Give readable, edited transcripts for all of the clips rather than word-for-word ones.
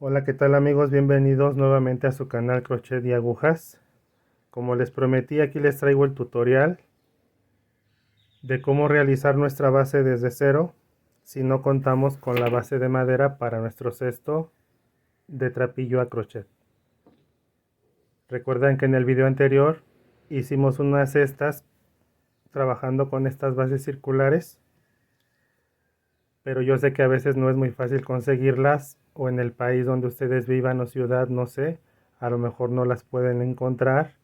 Hola, ¿qué tal amigos? Bienvenidos nuevamente a su canal Crochet y Agujas. Como les prometí, aquí les traigo el tutorial de cómo realizar nuestra base desde cero si no contamos con la base de madera para nuestro cesto de trapillo a crochet. Recuerdan que en el video anterior hicimos unas cestas trabajando con estas bases circulares, pero yo sé que a veces no es muy fácil conseguirlas, o en el país donde ustedes vivan o ciudad, no sé, a lo mejor no las pueden encontrar,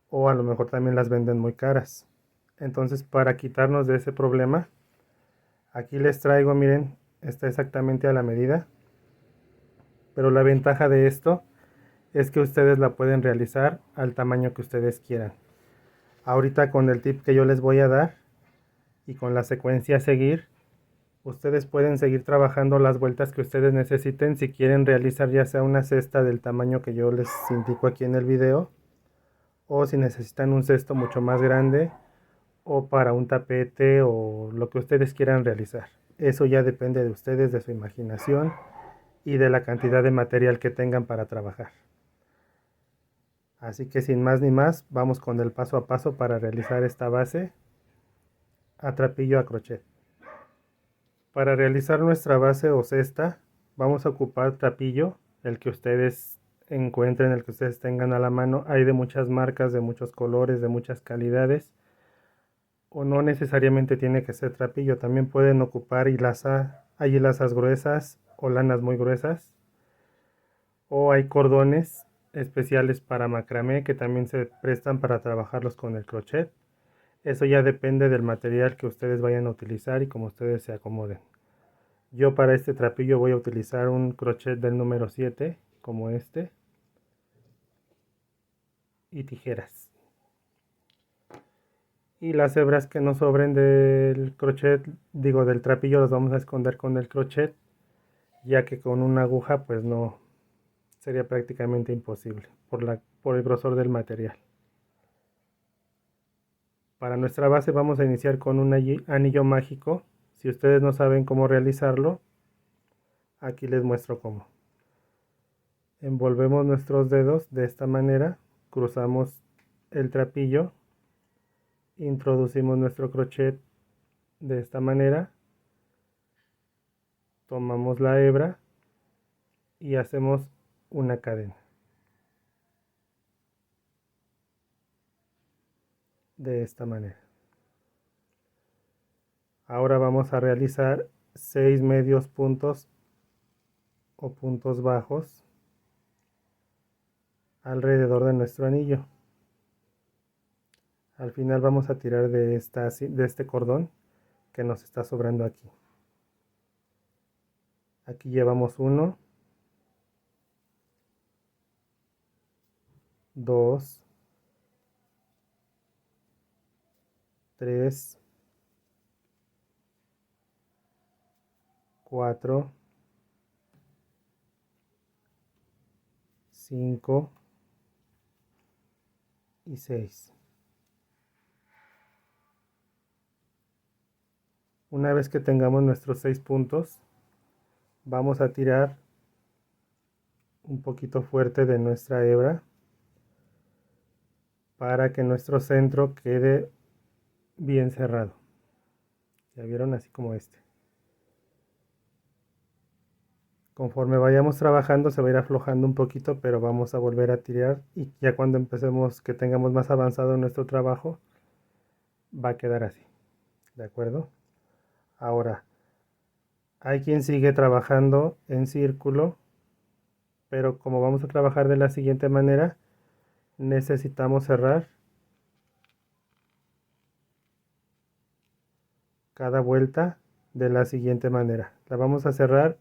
o a lo mejor también las venden muy caras. Entonces, para quitarnos de ese problema, aquí les traigo, miren, está exactamente a la medida, pero la ventaja de esto es que ustedes la pueden realizar al tamaño que ustedes quieran. Ahorita, con el tip que yo les voy a dar y con la secuencia a seguir, ustedes pueden seguir trabajando las vueltas que ustedes necesiten. Si quieren realizar ya sea una cesta del tamaño que yo les indico aquí en el video, o si necesitan un cesto mucho más grande, o para un tapete, o lo que ustedes quieran realizar. Eso ya depende de ustedes, de su imaginación y de la cantidad de material que tengan para trabajar. Así que sin más ni más, vamos con el paso a paso para realizar esta base a trapillo a crochet. Para realizar nuestra base o cesta, vamos a ocupar trapillo, el que ustedes encuentren, el que ustedes tengan a la mano. Hay de muchas marcas, de muchos colores, de muchas calidades, o no necesariamente tiene que ser trapillo. También pueden ocupar hilaza, hay hilazas gruesas o lanas muy gruesas, o hay cordones especiales para macramé que también se prestan para trabajarlos con el crochet. Eso ya depende del material que ustedes vayan a utilizar y como ustedes se acomoden. Yo para este trapillo voy a utilizar un crochet del número 7, como este, y tijeras. Y las hebras que nos sobren del crochet, digo del trapillo, las vamos a esconder con el crochet, ya que con una aguja pues no, sería prácticamente imposible por el grosor del material. Para nuestra base vamos a iniciar con un anillo mágico. Si ustedes no saben cómo realizarlo, aquí les muestro cómo. Envolvemos nuestros dedos de esta manera, cruzamos el trapillo, introducimos nuestro crochet de esta manera, tomamos la hebra y hacemos una cadena de esta manera. Ahora vamos a realizar 6 medios puntos o puntos bajos alrededor de nuestro anillo. Al final vamos a tirar de este cordón que nos está sobrando aquí. Aquí llevamos 1, 2, 3, 4, 5 y 6. Una vez que tengamos nuestros 6 puntos, vamos a tirar un poquito fuerte de nuestra hebra para que nuestro centro quede bien cerrado. Ya vieron, así como este. Conforme vayamos trabajando se va a ir aflojando un poquito, pero vamos a volver a tirar, y ya cuando empecemos, que tengamos más avanzado nuestro trabajo, va a quedar así. ¿De acuerdo? Ahora, hay quien sigue trabajando en círculo, pero como vamos a trabajar de la siguiente manera, necesitamos cerrar cada vuelta de la siguiente manera. La vamos a cerrar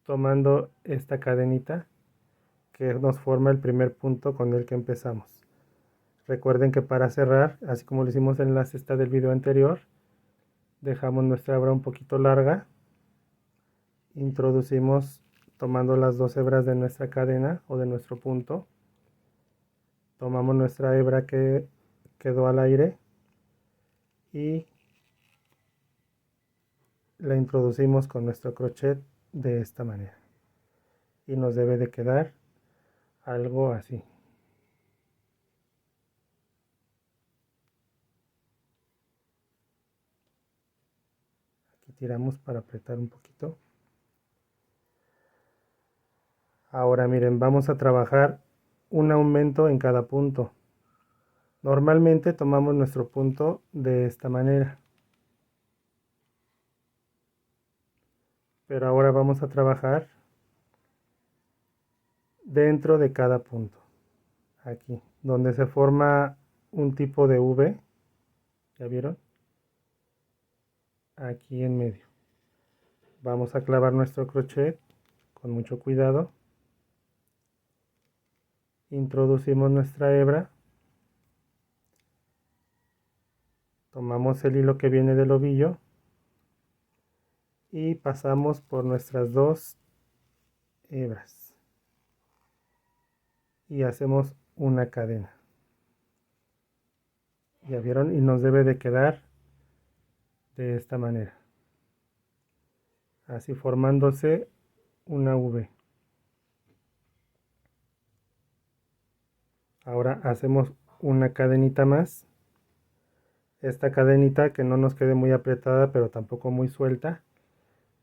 tomando esta cadenita que nos forma el primer punto con el que empezamos. Recuerden que para cerrar, así como lo hicimos en la cesta del video anterior, dejamos nuestra hebra un poquito larga, introducimos tomando las dos hebras de nuestra cadena o de nuestro punto, tomamos nuestra hebra que quedó al aire y la introducimos con nuestro crochet de esta manera. y nos debe de quedar algo así. Aquí tiramos para apretar un poquito. Ahora miren, vamos a trabajar un aumento en cada punto. Normalmente tomamos nuestro punto de esta manera, pero ahora vamos a trabajar dentro de cada punto. Aquí, donde se forma un tipo de V, ¿ya vieron? Aquí en medio. Vamos a clavar nuestro crochet con mucho cuidado. Introducimos nuestra hebra. Tomamos el hilo que viene del ovillo y pasamos por nuestras dos hebras y hacemos una cadena. ¿Ya vieron? Y nos debe de quedar de esta manera, así formándose una V. Ahora hacemos una cadenita más. Esta cadenita que no nos quede muy apretada pero tampoco muy suelta,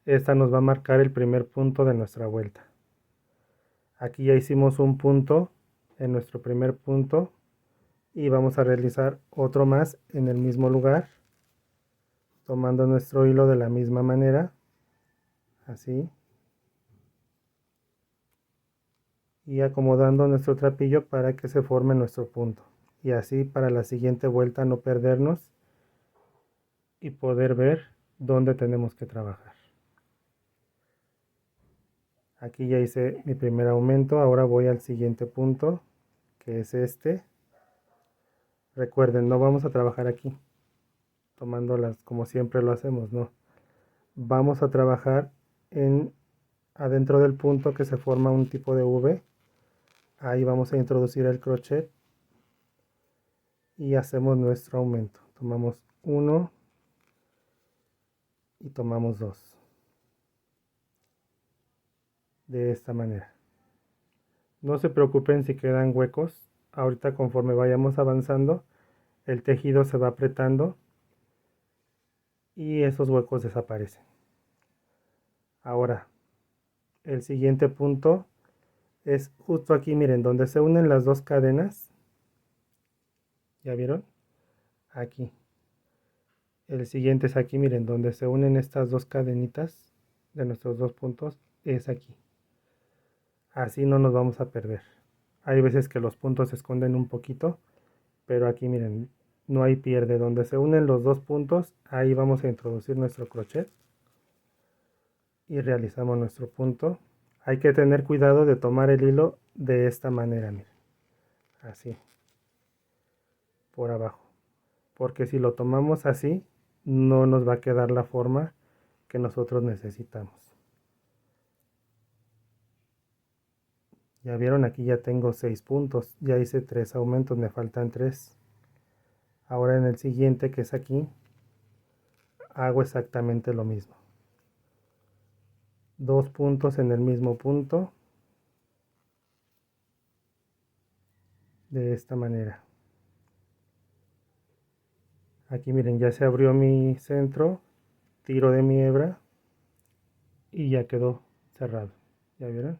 esta nos va a marcar el primer punto de nuestra vuelta. Aquí ya hicimos un punto en nuestro primer punto y vamos a realizar otro más en el mismo lugar, tomando nuestro hilo de la misma manera, así, y acomodando nuestro trapillo para que se forme nuestro punto, y así para la siguiente vuelta no perdernos y poder ver dónde tenemos que trabajar. Aquí ya hice mi primer aumento, ahora voy al siguiente punto, que es este. Recuerden, no vamos a trabajar aquí, tomándolas como siempre lo hacemos, no. Vamos a trabajar adentro del punto que se forma un tipo de V. Ahí vamos a introducir el crochet y hacemos nuestro aumento. Tomamos uno y tomamos dos. De esta manera. No se preocupen si quedan huecos. Ahorita conforme vayamos avanzando, el tejido se va apretando y esos huecos desaparecen. Ahora, el siguiente punto es justo aquí, miren, donde se unen las dos cadenas. ¿Ya vieron? Aquí. El siguiente es aquí, miren, donde se unen estas dos cadenitas de nuestros dos puntos, es aquí. Así no nos vamos a perder. Hay veces que los puntos se esconden un poquito, pero aquí miren, no hay pierde. Donde se unen los dos puntos, ahí vamos a introducir nuestro crochet y realizamos nuestro punto. Hay que tener cuidado de tomar el hilo de esta manera, miren, así, por abajo, porque si lo tomamos así, no nos va a quedar la forma que nosotros necesitamos. Ya vieron, aquí ya tengo 6 puntos, ya hice 3 aumentos, me faltan 3. Ahora en el siguiente, que es aquí, hago exactamente lo mismo. 2 puntos en el mismo punto, de esta manera. Aquí miren, ya se abrió mi centro, tiro de mi hebra y ya quedó cerrado. ¿Ya vieron?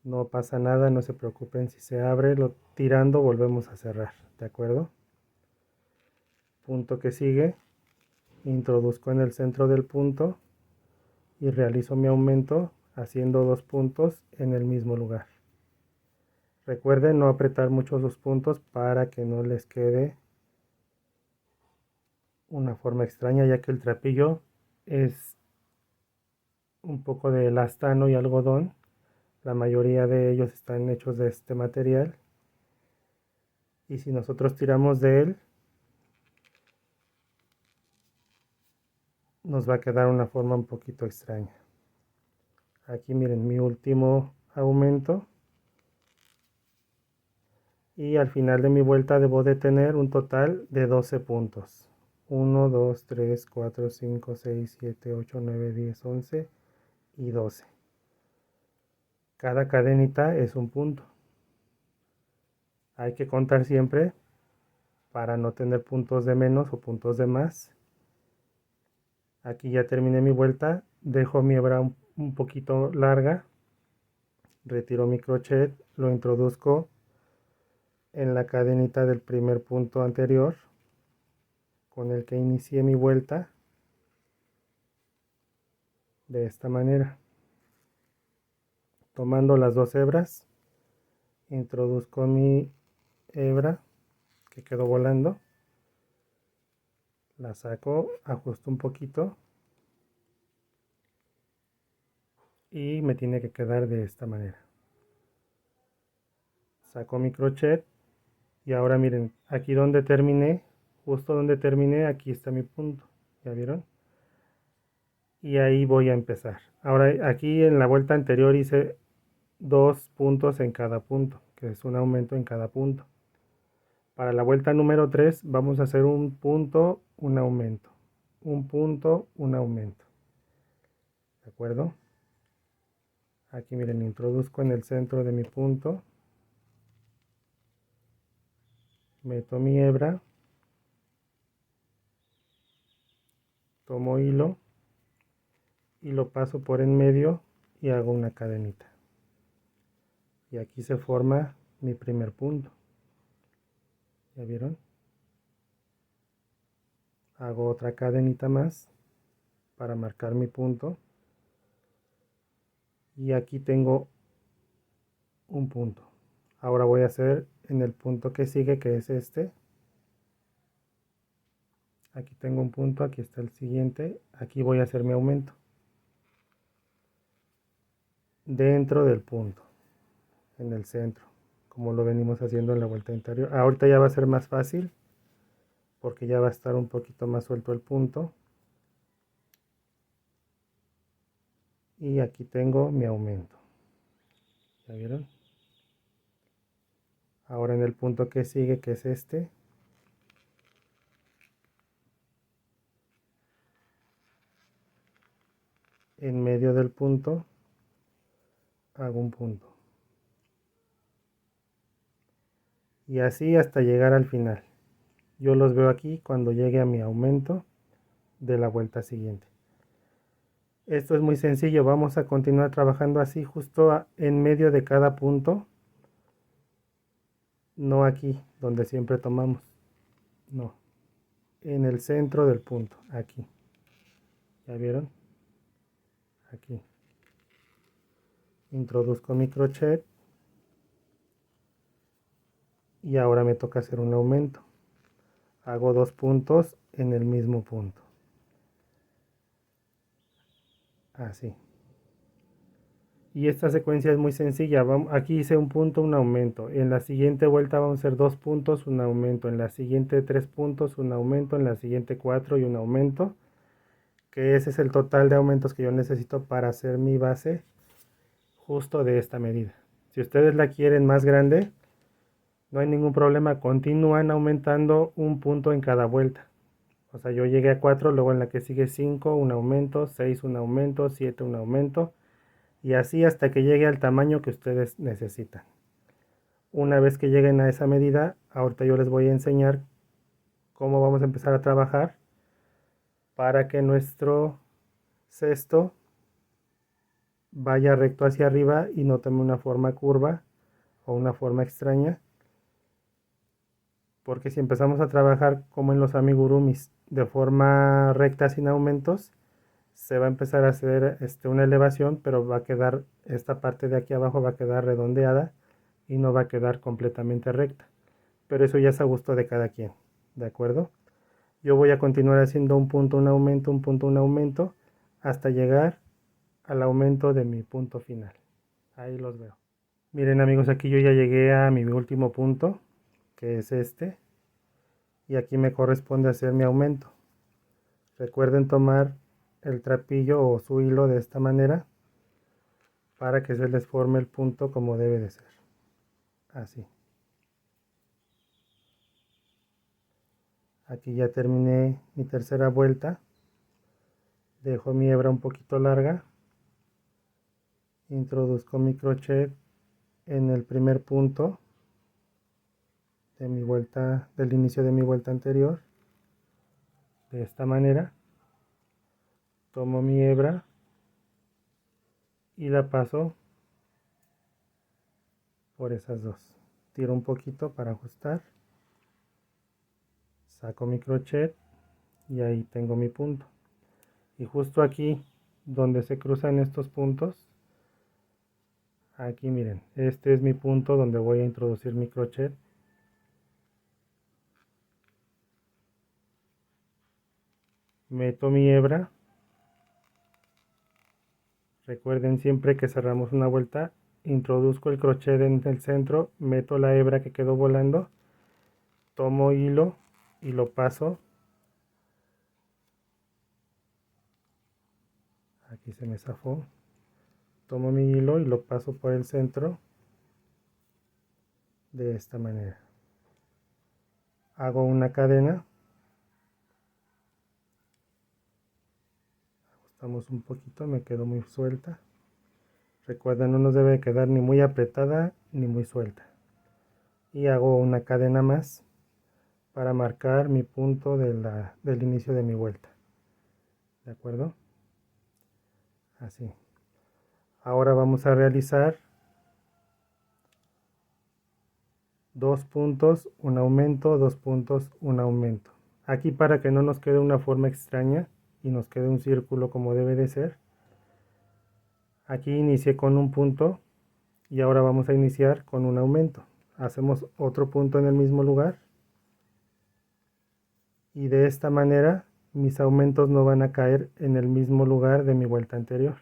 No pasa nada, no se preocupen si se abre, lo tirando volvemos a cerrar, ¿de acuerdo? Punto que sigue, introduzco en el centro del punto y realizo mi aumento haciendo 2 puntos en el mismo lugar. Recuerden no apretar mucho sus puntos para que no les quede una forma extraña, ya que el trapillo es un poco de elastano y algodón. La mayoría de ellos están hechos de este material. Y si nosotros tiramos de él, nos va a quedar una forma un poquito extraña. Aquí miren mi último aumento. Y al final de mi vuelta debo de tener un total de 12 puntos. 1, 2, 3, 4, 5, 6, 7, 8, 9, 10, 11 y 12. Cada cadenita es un punto. Hay que contar siempre para no tener puntos de menos o puntos de más. Aquí ya terminé mi vuelta, dejo mi hebra un poquito larga, retiro mi crochet, lo introduzco en la cadenita del primer punto anterior con el que inicié mi vuelta, de esta manera. Tomando las dos hebras, introduzco mi hebra que quedó volando, la saco, ajusto un poquito y me tiene que quedar de esta manera. Saco mi crochet y ahora miren, aquí donde terminé, justo donde terminé, aquí está mi punto, ¿ya vieron? Y ahí voy a empezar. Ahora aquí en la vuelta anterior hice 2 puntos en cada punto, que es un aumento en cada punto. Para la vuelta número 3 vamos a hacer un punto, un aumento, un punto, un aumento. ¿De acuerdo? Aquí miren, introduzco en el centro de mi punto, meto mi hebra, tomo hilo y lo paso por en medio y hago una cadenita. Y aquí se forma mi primer punto. ¿Ya vieron? Hago otra cadenita más para marcar mi punto. Y aquí tengo un punto. Ahora voy a hacer en el punto que sigue, que es este. Aquí tengo un punto, aquí está el siguiente. Aquí voy a hacer mi aumento. Dentro del punto, en el centro, como lo venimos haciendo en la vuelta anterior. Ahorita ya va a ser más fácil, porque ya va a estar un poquito más suelto el punto. Y aquí tengo mi aumento. ¿Ya vieron? Ahora en el punto que sigue, que es este, en medio del punto hago un punto. Y así hasta llegar al final. Yo los veo aquí cuando llegue a mi aumento de la vuelta siguiente. Esto es muy sencillo, vamos a continuar trabajando así justo en medio de cada punto, no aquí donde siempre tomamos, no, en el centro del punto, aquí. ¿Ya vieron? Aquí. Introduzco mi crochet y ahora me toca hacer un aumento. Hago 2 puntos en el mismo punto. Así. Y esta secuencia es muy sencilla. Aquí hice un punto, un aumento. En la siguiente vuelta vamos a hacer 2 puntos, un aumento. En la siguiente 3 puntos, un aumento. En la siguiente 4 y un aumento. Que ese es el total de aumentos que yo necesito para hacer mi base justo de esta medida. Si ustedes la quieren más grande, no hay ningún problema. Continúan aumentando un punto en cada vuelta. O sea, yo llegué a 4, luego en la que sigue 5, un aumento, 6, un aumento, 7, un aumento. Y así hasta que llegue al tamaño que ustedes necesitan. Una vez que lleguen a esa medida, ahorita yo les voy a enseñar cómo vamos a empezar a trabajar para que nuestro cesto vaya recto hacia arriba y no tome una forma curva o una forma extraña. Porque si empezamos a trabajar como en los amigurumis de forma recta sin aumentos, se va a empezar a hacer una elevación, pero va a quedar, esta parte de aquí abajo va a quedar redondeada y no va a quedar completamente recta. Pero eso ya es a gusto de cada quien, ¿de acuerdo? Yo voy a continuar haciendo un punto, un aumento, un punto, un aumento, hasta llegar al aumento de mi punto final. Ahí los veo. Miren amigos, aquí yo ya llegué a mi último punto, que es este, y aquí me corresponde hacer mi aumento. Recuerden tomar el trapillo o su hilo de esta manera para que se les forme el punto como debe de ser. Así. Aquí ya terminé mi tercera vuelta. Dejo mi hebra un poquito larga introduzco mi crochet en el primer punto de mi vuelta, del inicio de mi vuelta anterior, de esta manera. Tomo mi hebra y la paso por esas dos. Tiro un poquito para ajustar, saco mi crochet y ahí tengo mi punto. Y justo aquí donde se cruzan estos puntos, aquí miren, este es mi punto donde voy a introducir mi crochet. Meto mi hebra. Recuerden, siempre que cerramos una vuelta, introduzco el crochet en el centro, meto la hebra que quedó volando, tomo hilo y lo paso. Aquí se me zafó. Tomo mi hilo y lo paso por el centro de esta manera. Hago una cadena. Ajustamos un poquito, me quedó muy suelta. Recuerden, no nos debe quedar ni muy apretada ni muy suelta. Y hago una cadena más para marcar mi punto del inicio de mi vuelta. ¿De acuerdo? Así. Ahora vamos a realizar 2 puntos, un aumento, 2 puntos, un aumento. Aquí, para que no nos quede una forma extraña y nos quede un círculo como debe de ser, aquí inicié con un punto y ahora vamos a iniciar con un aumento. Hacemos otro punto en el mismo lugar y de esta manera mis aumentos no van a caer en el mismo lugar de mi vuelta anterior.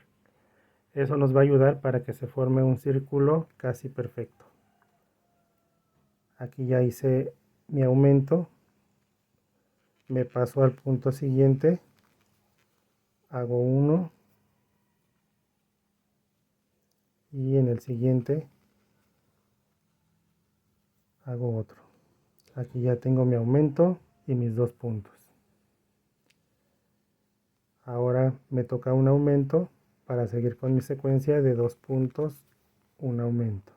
Eso nos va a ayudar para que se forme un círculo casi perfecto. Aquí ya hice mi aumento, me paso al punto siguiente, hago uno y en el siguiente hago otro. Aquí ya tengo mi aumento y mis 2 puntos. Ahora me toca un aumento para seguir con mi secuencia de 2 puntos, un aumento.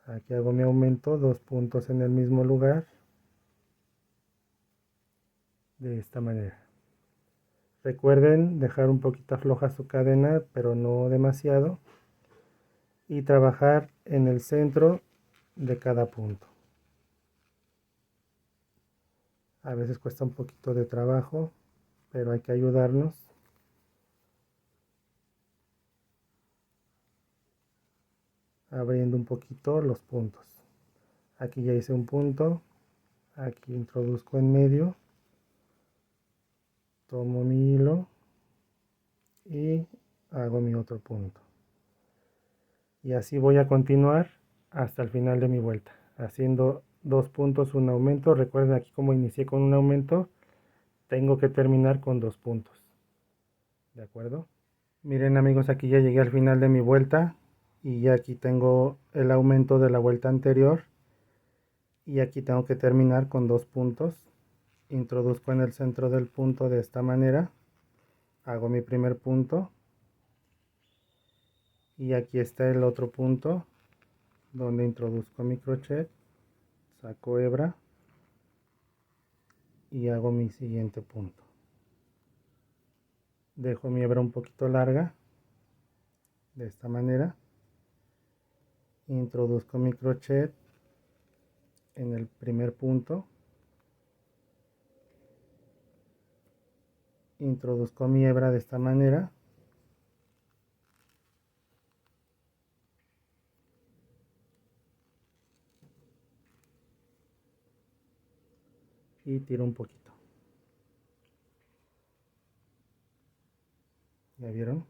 Aquí hago mi aumento, 2 puntos en el mismo lugar, de esta manera. Recuerden dejar un poquito floja su cadena, pero no demasiado, y trabajar en el centro de cada punto. A veces cuesta un poquito de trabajo, pero hay que ayudarnos. Abriendo un poquito los puntos. Aquí ya hice un punto, aquí introduzco en medio, tomo mi hilo y hago mi otro punto. Y así voy a continuar hasta el final de mi vuelta, haciendo 2 puntos, un aumento. Recuerden, aquí como inicié con un aumento, tengo que terminar con 2 puntos. ¿De acuerdo? Miren amigos, aquí ya llegué al final de mi vuelta y ya aquí tengo el aumento de la vuelta anterior. Y aquí tengo que terminar con 2 puntos. Introduzco en el centro del punto de esta manera, hago mi primer punto y aquí está el otro punto donde introduzco mi crochet, saco hebra y hago mi siguiente punto. Dejo mi hebra un poquito larga de esta manera, introduzco mi crochet en el primer punto, introduzco mi hebra de esta manera y tiro un poquito. ¿Ya vieron?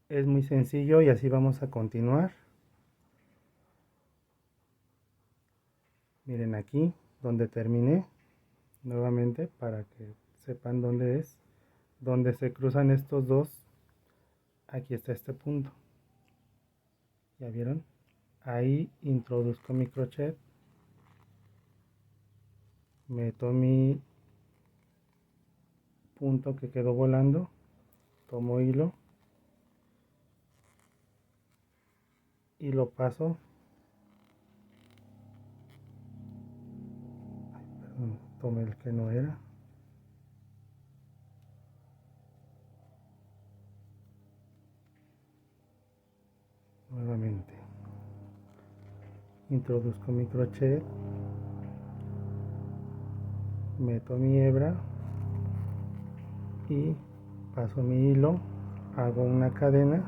Es muy sencillo y así vamos a continuar. Miren aquí donde terminé, nuevamente para que sepan dónde es, donde se cruzan estos dos. Aquí está este punto. ¿Ya vieron? Ahí introduzco mi crochet, meto mi punto que quedó volando, tomo hilo y lo paso. Perdón, tomé el que no era. Nuevamente introduzco mi crochet, meto mi hebra y paso mi hilo, hago una cadena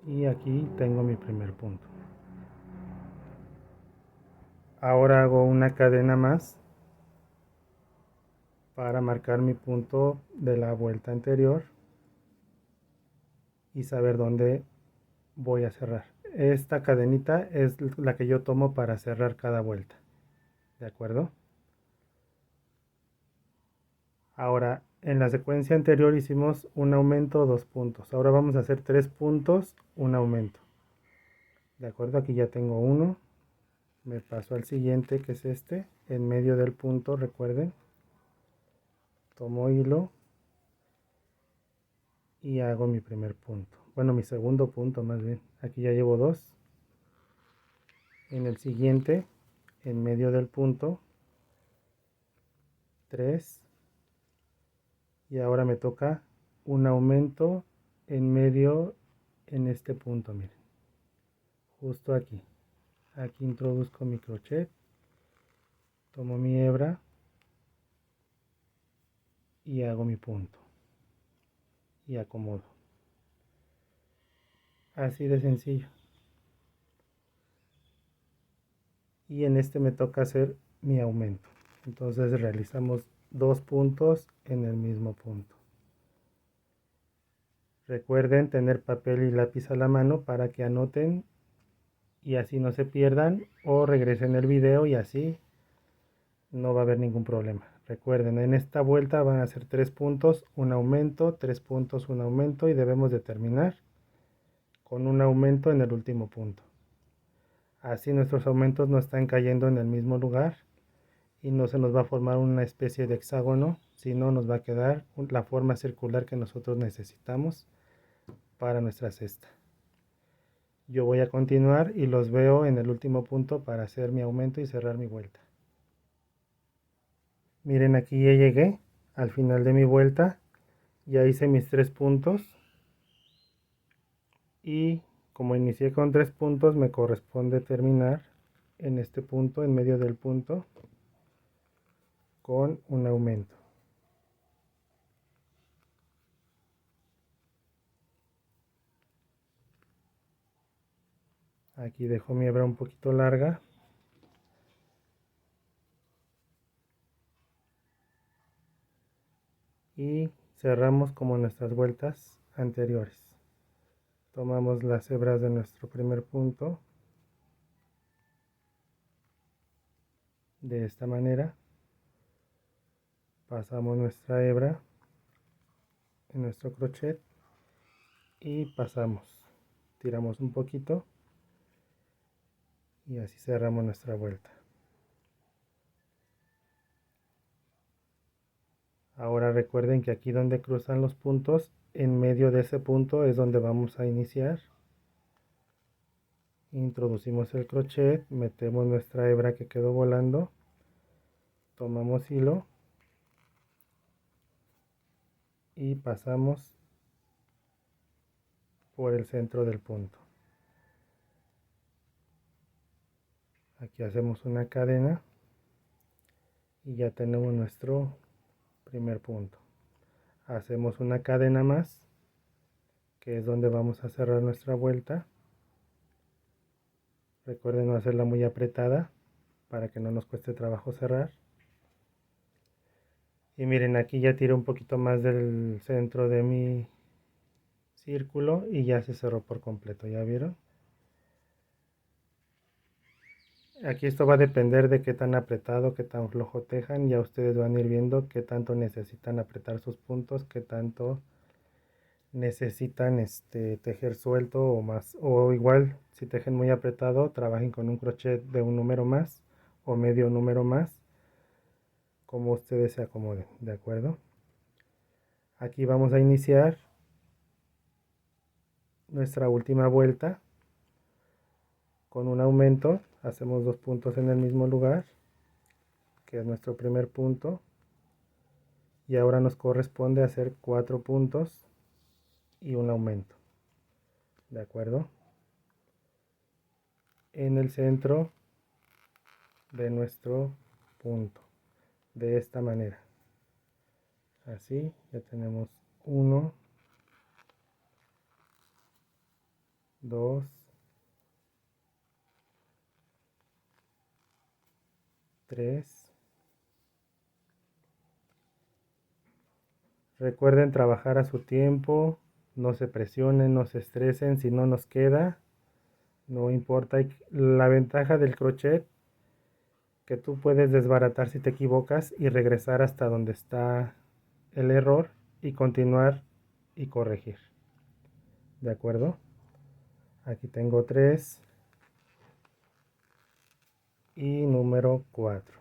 y aquí tengo mi primer punto. Ahora hago una cadena más para marcar mi punto de la vuelta anterior y saber dónde voy a cerrar. Esta cadenita es la que yo tomo para cerrar cada vuelta. ¿De acuerdo? Ahora, en la secuencia anterior hicimos un aumento, 2 puntos. Ahora vamos a hacer 3 puntos, un aumento. ¿De acuerdo? Aquí ya tengo uno. Me paso al siguiente, que es este. En medio del punto, recuerden. Tomo hilo y hago mi primer punto. Bueno, mi segundo punto más bien. Aquí ya llevo 2. En el siguiente, en medio del punto, 3. Y ahora me toca un aumento en medio en este punto, miren. Justo aquí. Aquí introduzco mi crochet. Tomo mi hebra y hago mi punto. Y acomodo. Así de sencillo. Y en este me toca hacer mi aumento. Entonces realizamos 2 puntos en el mismo punto. Recuerden tener papel y lápiz a la mano para que anoten y así no se pierdan, o regresen el video y así no va a haber ningún problema. Recuerden, en esta vuelta van a ser 3 puntos, un aumento, 3 puntos, un aumento, y debemos de terminar con un aumento en el último punto. Así nuestros aumentos no están cayendo en el mismo lugar y no se nos va a formar una especie de hexágono, sino nos va a quedar la forma circular que nosotros necesitamos para nuestra cesta. Yo voy a continuar y los veo en el último punto para hacer mi aumento y cerrar mi vuelta. Miren, aquí ya llegué al final de mi vuelta. Ya hice mis 3 puntos y como inicié con 3 puntos, me corresponde terminar en este punto, en medio del punto, con un aumento. Aquí dejo mi hebra un poquito larga. Y cerramos como nuestras vueltas anteriores. Tomamos las hebras de nuestro primer punto de esta manera. Pasamos nuestra hebra en nuestro crochet y pasamos. Tiramos un poquito y así cerramos nuestra vuelta. Ahora recuerden que aquí donde cruzan los puntos, en medio de ese punto es donde vamos a iniciar. Introducimos el crochet, metemos nuestra hebra que quedó volando, tomamos hilo y pasamos por el centro del punto. Aquí hacemos una cadena y ya tenemos nuestro primer punto. Hacemos una cadena más, que es donde vamos a cerrar nuestra vuelta. Recuerden no hacerla muy apretada para que no nos cueste trabajo cerrar. Y miren, aquí ya tiré un poquito más del centro de mi círculo y ya se cerró por completo, ¿ya vieron? Aquí esto va a depender de qué tan apretado, qué tan flojo tejan. Ya ustedes van a ir viendo qué tanto necesitan apretar sus puntos, qué tanto necesitan tejer suelto o más. O igual, si tejen muy apretado, trabajen con un crochet de un número más o medio número más, como ustedes se acomoden, ¿de acuerdo? Aquí vamos a iniciar nuestra última vuelta con un aumento. Hacemos 2 puntos en el mismo lugar, que es nuestro primer punto, y ahora nos corresponde hacer 4 puntos y un aumento, ¿de acuerdo? En el centro de nuestro punto, de esta manera. Así ya tenemos 1, 2, 3. Recuerden trabajar a su tiempo, no se presionen, no se estresen, si no nos queda, no importa. La ventaja del crochet, que tú puedes desbaratar si te equivocas y regresar hasta donde está el error y continuar y corregir. ¿De acuerdo? Aquí tengo 3 y número 4.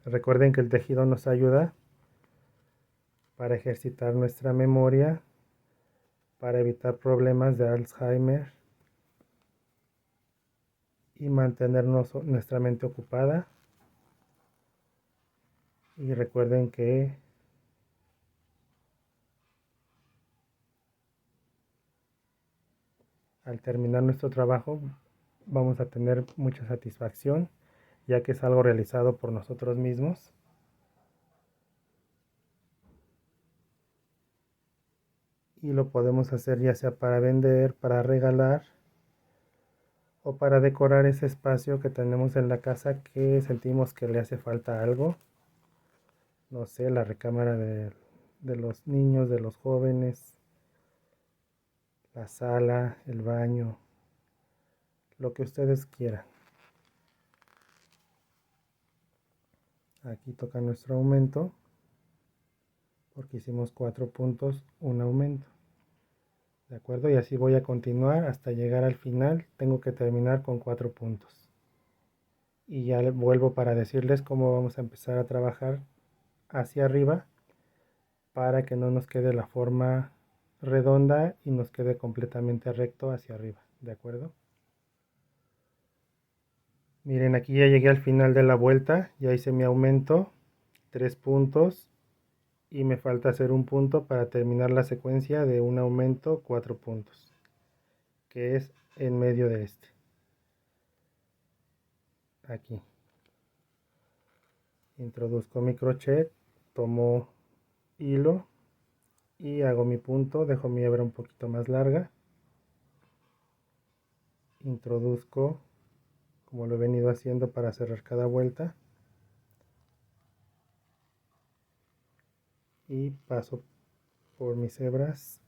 Recuerden que el tejido nos ayuda para ejercitar nuestra memoria, para evitar problemas de Alzheimer y mantenernos nuestra mente ocupada. Y recuerden que al terminar nuestro trabajo vamos a tener mucha satisfacción, ya que es algo realizado por nosotros mismos. Y lo podemos hacer ya sea para vender, para regalar o para decorar ese espacio que tenemos en la casa que sentimos que le hace falta algo. No sé, la recámara de los niños, de los jóvenes, la sala, el baño, lo que ustedes quieran. Aquí toca nuestro aumento, porque hicimos 4 puntos, un aumento. ¿De acuerdo? Y así voy a continuar hasta llegar al final. Tengo que terminar con 4 puntos. Y ya vuelvo para decirles cómo vamos a empezar a trabajar hacia arriba para que no nos quede la forma redonda y nos quede completamente recto hacia arriba. ¿De acuerdo? Miren, aquí ya llegué al final de la vuelta. Ya hice mi aumento, 3 puntos. Y me falta hacer un punto para terminar la secuencia de un aumento, 4 puntos, que es en medio de este. Aquí introduzco mi crochet, tomo hilo y hago mi punto, dejo mi hebra un poquito más larga, introduzco como lo he venido haciendo para cerrar cada vuelta y paso por mis hebras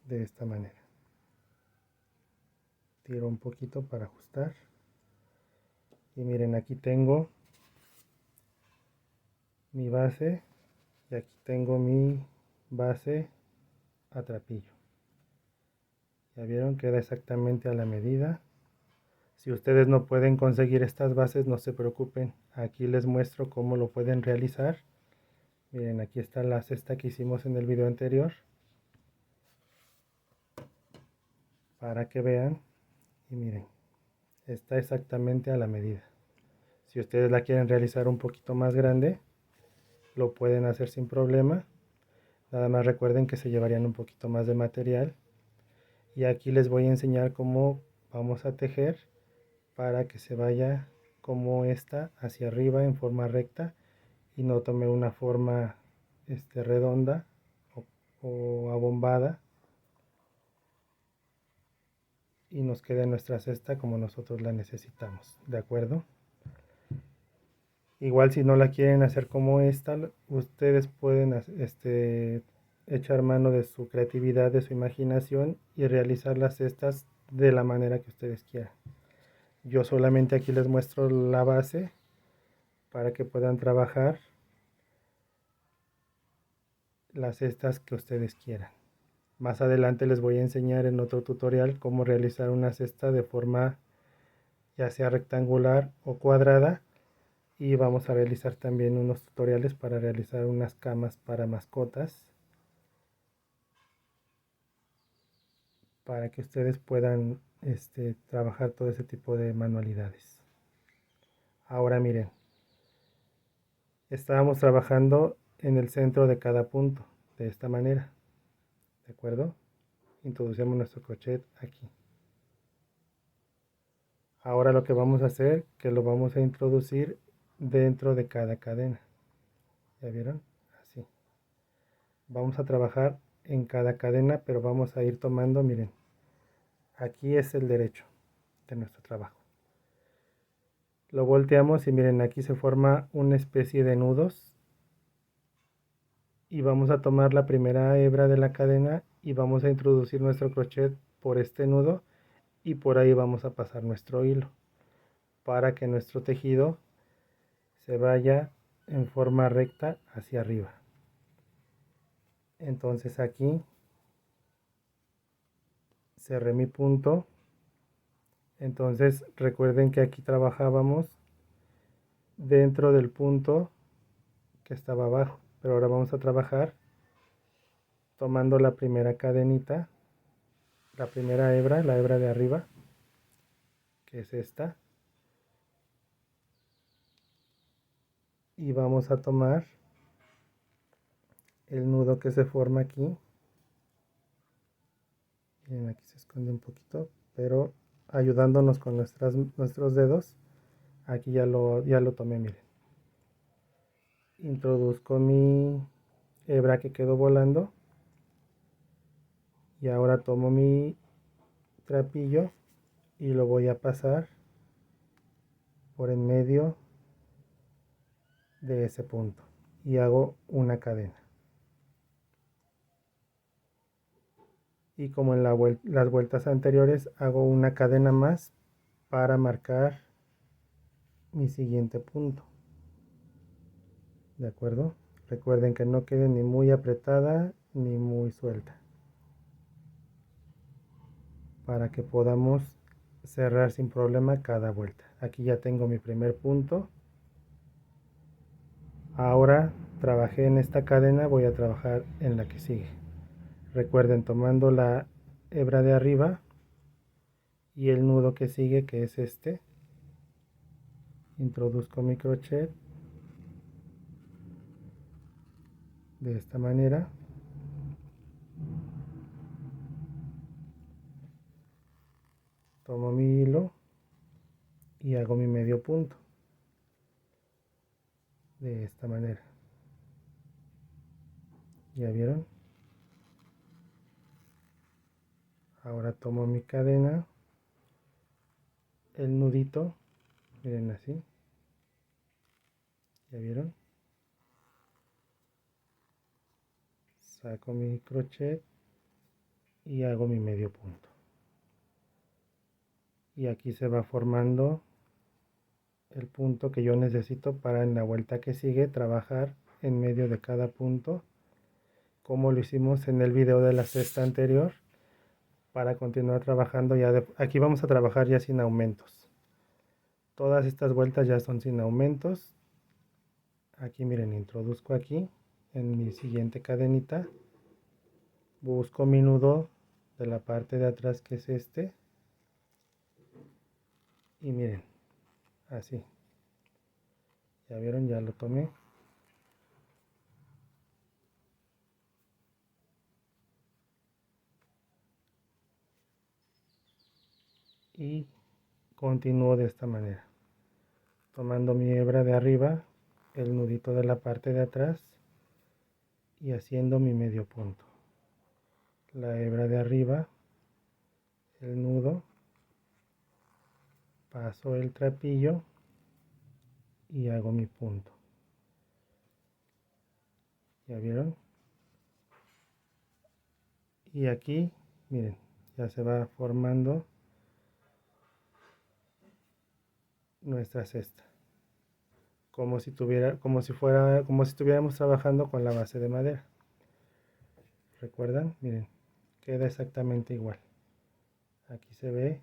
de esta manera. Tiro un poquito para ajustar y miren, aquí tengo mi base y aquí tengo mi base a trapillo. Ya vieron, queda exactamente a la medida. Si ustedes no pueden conseguir estas bases, no se preocupen, aquí les muestro cómo lo pueden realizar. Miren, aquí está la cesta que hicimos en el video anterior, para que vean. Y miren, está exactamente a la medida. Si ustedes la quieren realizar un poquito más grande, lo pueden hacer sin problema. Nada más recuerden que se llevarían un poquito más de material. Y aquí les voy a enseñar cómo vamos a tejer para que se vaya como esta hacia arriba en forma recta y no tome una forma redonda o abombada y nos quede nuestra cesta como nosotros la necesitamos. ¿De acuerdo? Igual si no la quieren hacer como esta, ustedes pueden echar mano de su creatividad, de su imaginación y realizar las cestas de la manera que ustedes quieran. Yo solamente aquí les muestro la base para que puedan trabajar las cestas que ustedes quieran. Más adelante les voy a enseñar en otro tutorial cómo realizar una cesta de forma ya sea rectangular o cuadrada, y vamos a realizar también unos tutoriales para realizar unas camas para mascotas para que ustedes puedan trabajar todo ese tipo de manualidades. Ahora miren, estábamos trabajando en el centro de cada punto, de esta manera, ¿de acuerdo? Introducimos nuestro crochet aquí. Ahora lo que vamos a hacer, que lo vamos a introducir dentro de cada cadena. ¿Ya vieron? Así. Vamos a trabajar en cada cadena, pero vamos a ir tomando, miren, aquí es el derecho de nuestro trabajo. Lo volteamos y miren, aquí se forma una especie de nudos. Y vamos a tomar la primera hebra de la cadena y vamos a introducir nuestro crochet por este nudo y por ahí vamos a pasar nuestro hilo para que nuestro tejido se vaya en forma recta hacia arriba. Entonces aquí cerré mi punto. Entonces recuerden que aquí trabajábamos dentro del punto que estaba abajo, pero ahora vamos a trabajar tomando la primera cadenita, la primera hebra, la hebra de arriba, que es esta, y vamos a tomar el nudo que se forma aquí. Miren, aquí se esconde un poquito, pero ayudándonos con nuestros dedos, aquí ya lo tomé, miren. Introduzco mi hebra que quedó volando y ahora tomo mi trapillo y lo voy a pasar por en medio de ese punto y hago una cadena. Y como en las vueltas anteriores, hago una cadena más para marcar mi siguiente punto. ¿De acuerdo? Recuerden que no quede ni muy apretada ni muy suelta, para que podamos cerrar sin problema cada vuelta. Aquí ya tengo mi primer punto. Ahora trabajé en esta cadena, voy a trabajar en la que sigue. Recuerden, tomando la hebra de arriba y el nudo que sigue, que es este, introduzco mi crochet de esta manera. Tomo mi hilo y hago mi medio punto de esta manera. ¿Ya vieron? Ahora tomo mi cadena, el nudito, miren así. ¿Ya vieron? Saco mi crochet y hago mi medio punto. Y aquí se va formando el punto que yo necesito para en la vuelta que sigue trabajar en medio de cada punto, como lo hicimos en el video de la cesta anterior, para continuar trabajando ya aquí vamos a trabajar ya sin aumentos. Todas estas vueltas ya son sin aumentos. Aquí miren, introduzco aquí en mi siguiente cadenita, busco mi nudo de la parte de atrás, que es este, y miren, así. ¿Ya vieron? Ya lo tomé. Y continúo de esta manera, tomando mi hebra de arriba, el nudito de la parte de atrás y haciendo mi medio punto. La hebra de arriba, el nudo, paso el trapillo y hago mi punto. ¿Ya vieron? Y aquí, miren, ya se va formando nuestra cesta, como si estuviéramos trabajando con la base de madera. ¿Recuerdan? Miren, queda exactamente igual. Aquí se ve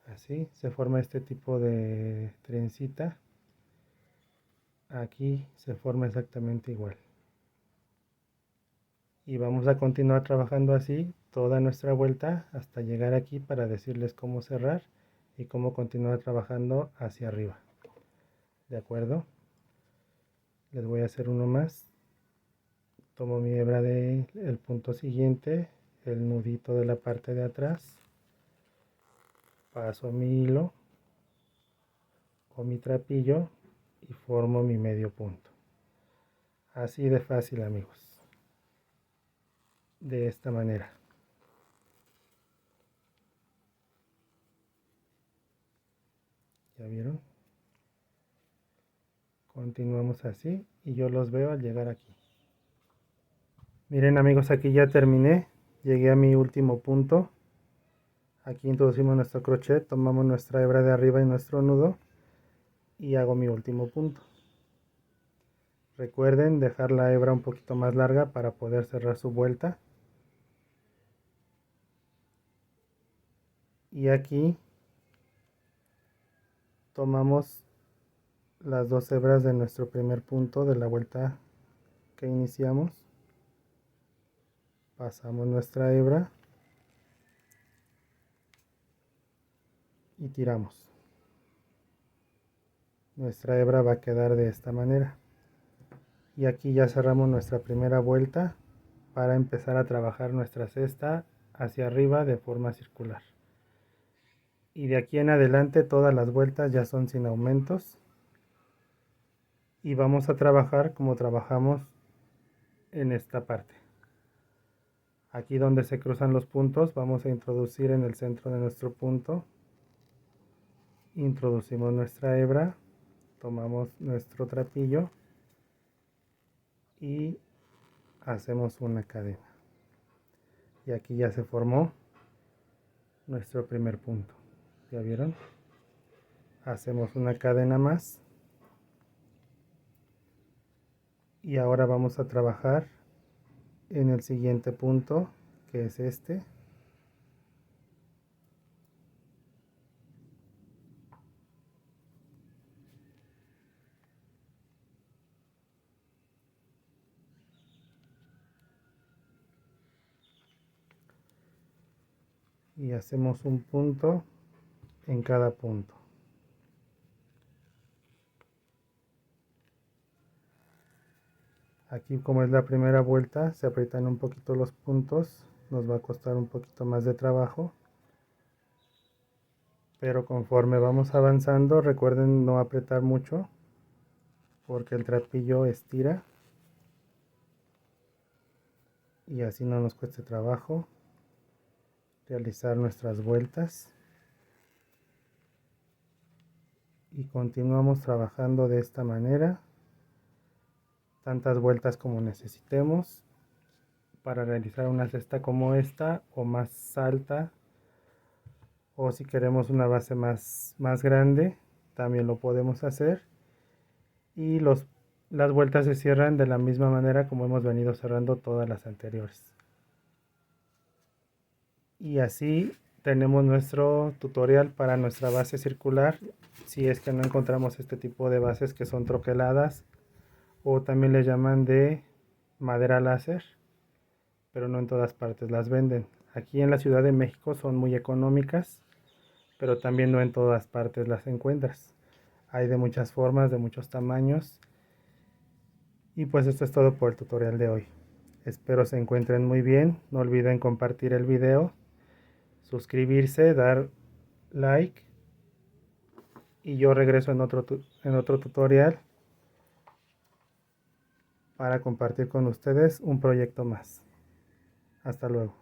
así, se forma este tipo de trencita. Aquí se forma exactamente igual. Y vamos a continuar trabajando así toda nuestra vuelta hasta llegar aquí para decirles cómo cerrar y cómo continuar trabajando hacia arriba. ¿De acuerdo? Les voy a hacer uno más. Tomo mi hebra del punto siguiente, el nudito de la parte de atrás, paso mi hilo o mi trapillo y formo mi medio punto. Así de fácil, amigos. De esta manera. ¿Ya vieron? Continuamos así y yo los veo al llegar aquí. Miren, amigos, aquí ya terminé. Llegué a mi último punto. Aquí introducimos nuestro crochet, tomamos nuestra hebra de arriba y nuestro nudo y hago mi último punto. Recuerden dejar la hebra un poquito más larga para poder cerrar su vuelta. Y aquí tomamos las dos hebras de nuestro primer punto de la vuelta que iniciamos. Pasamos nuestra hebra y tiramos. Nuestra hebra va a quedar de esta manera. Y aquí ya cerramos nuestra primera vuelta para empezar a trabajar nuestra cesta hacia arriba de forma circular. Y de aquí en adelante todas las vueltas ya son sin aumentos. Y vamos a trabajar como trabajamos en esta parte. Aquí donde se cruzan los puntos vamos a introducir en el centro de nuestro punto. Introducimos nuestra hebra, tomamos nuestro trapillo y hacemos una cadena. Y aquí ya se formó nuestro primer punto. ¿Ya vieron? Hacemos una cadena más. Y ahora vamos a trabajar en el siguiente punto, que es este. Y hacemos un punto en cada punto. Aquí, como es la primera vuelta, se aprietan un poquito los puntos, nos va a costar un poquito más de trabajo, pero conforme vamos avanzando, recuerden no apretar mucho porque el trapillo estira y así no nos cueste trabajo realizar nuestras vueltas. Y continuamos trabajando de esta manera, tantas vueltas como necesitemos para realizar una cesta como esta o más alta, o si queremos una base más grande también lo podemos hacer. Y las vueltas se cierran de la misma manera como hemos venido cerrando todas las anteriores. Y así tenemos nuestro tutorial para nuestra base circular, si es que no encontramos este tipo de bases que son troqueladas o también le llaman de madera láser, pero no en todas partes las venden. Aquí en la Ciudad de México son muy económicas, pero también no en todas partes las encuentras. Hay de muchas formas, de muchos tamaños. Y pues esto es todo por el tutorial de hoy. Espero se encuentren muy bien. No olviden compartir el video, suscribirse, dar like. Y yo regreso en otro tutorial para compartir con ustedes un proyecto más. Hasta luego.